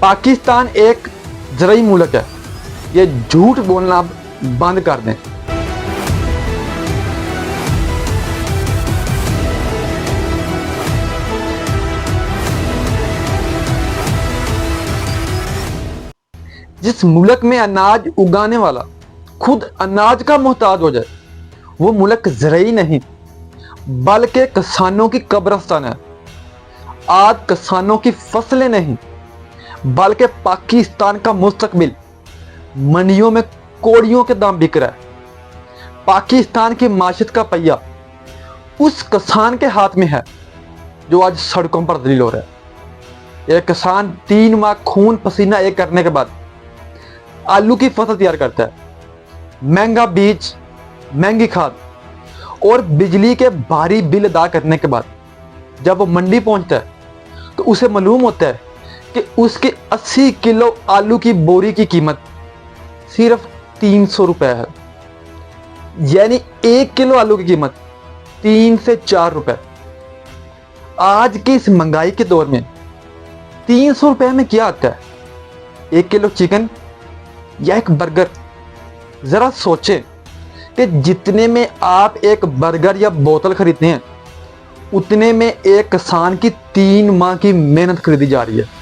पाकिस्तान एक ज़राई मुल्क है, ये झूठ बोलना अब बंद कर दें। जिस मुल्क में अनाज उगाने वाला खुद अनाज का मोहताज हो जाए, वो मुल्क ज़राई नहीं बल्कि किसानों की कब्रिस्तान है। आज किसानों की फसलें नहीं बल्कि पाकिस्तान का मुस्तकबिल मंडियों में कोड़ियों के दाम बिक रहा है। पाकिस्तान की माशियत का पहिया उस किसान के हाथ में है जो आज सड़कों पर दलील हो रहा है। एक किसान 3 माह खून पसीना एक करने के बाद आलू की फसल तैयार करता है। महंगा बीज, महंगी खाद और बिजली के भारी बिल अदा करने के बाद जब वो मंडी पहुंचता है तो उसे मालूम होता है कि उसके 80 किलो आलू की बोरी की कीमत सिर्फ 300 रुपए है। यानी 1 किलो आलू की कीमत 3 से 4 रुपए। आज की इस महंगाई के दौर में 300 रुपए में क्या आता है? 1 किलो चिकन या एक बर्गर? जरा सोचें कि जितने में आप एक बर्गर या बोतल खरीदते हैं उतने में एक किसान की 3 माह की मेहनत खरीदी जा रही है।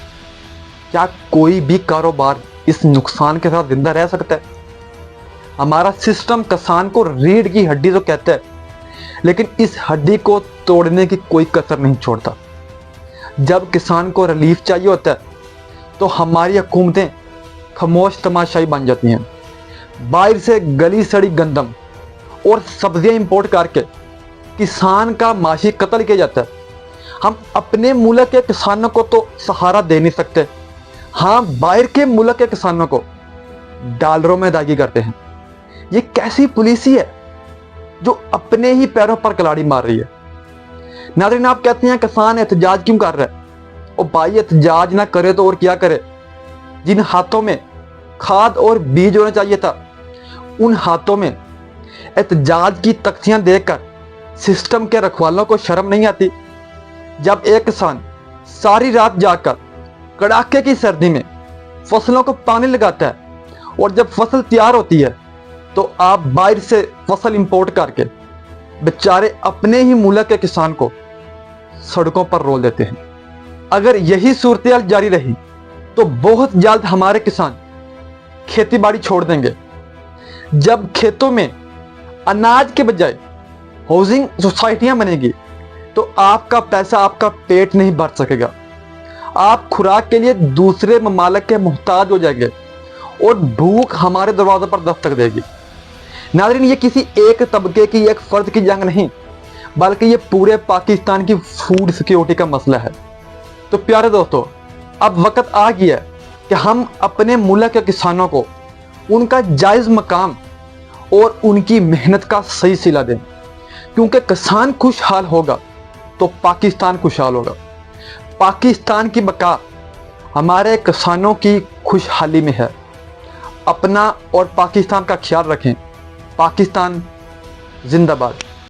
क्या कोई भी कारोबार इस नुकसान के साथ जिंदा रह सकता है? हमारा सिस्टम किसान को रीढ़ की हड्डी तो कहता है, लेकिन इस हड्डी को तोड़ने की कोई कसर नहीं छोड़ता। जब किसान को रिलीफ चाहिए होता है तो हमारी हुकूमतें खामोश तमाशाई बन जाती हैं। बाहर से गली सड़ी गंदम और सब्जियां इंपोर्ट करके किसान का माशी कत्ल किया जाता है। हम अपने मुल्क के किसानों को तो सहारा दे नहीं सकते, हाँ बाहर के मुल्क के किसानों को डॉलरों में अदायगी करते हैं। ये कैसी पॉलिसी है जो अपने ही पैरों पर कलाड़ी मार रही है? नाज़रीन, आप कहते हैं किसान एहतजाज क्यों कर रहा है? और भाई एहतजाज ना करे तो और क्या करे? जिन हाथों में खाद और बीज होना चाहिए था उन हाथों में एहतजाज की तख्तियां देखकर सिस्टम के रखवालों को शर्म नहीं आती? जब एक किसान सारी रात जागकर कड़ाके की सर्दी में फसलों को पानी लगाता है और जब फसल तैयार होती है तो आप बाहर से फसल इंपोर्ट करके बेचारे अपने ही मुल्क के किसान को सड़कों पर रोल देते हैं। अगर यही सूरत जारी रही तो बहुत जल्द हमारे किसान खेती बाड़ी छोड़ देंगे। जब खेतों में अनाज के बजाय हाउसिंग सोसाइटियां बनेगी तो आपका पैसा आपका पेट नहीं भर सकेगा। आप खुराक के लिए दूसरे ममालिक के मुहताज हो जाएंगे और भूख हमारे दरवाजे पर दस्तक देगी। नाज़रीन, ये किसी एक तबके की, एक फर्द की जंग नहीं बल्कि ये पूरे पाकिस्तान की फूड सिक्योरिटी का मसला है। तो प्यारे दोस्तों, अब वक्त आ गया है कि हम अपने मुल्क के किसानों को उनका जायज़ मकाम और उनकी मेहनत का सही सिला दें, क्योंकि किसान खुशहाल होगा तो पाकिस्तान खुशहाल होगा। पाकिस्तान की बका हमारे किसानों की खुशहाली में है। अपना और पाकिस्तान का ख्याल रखें। पाकिस्तान जिंदाबाद।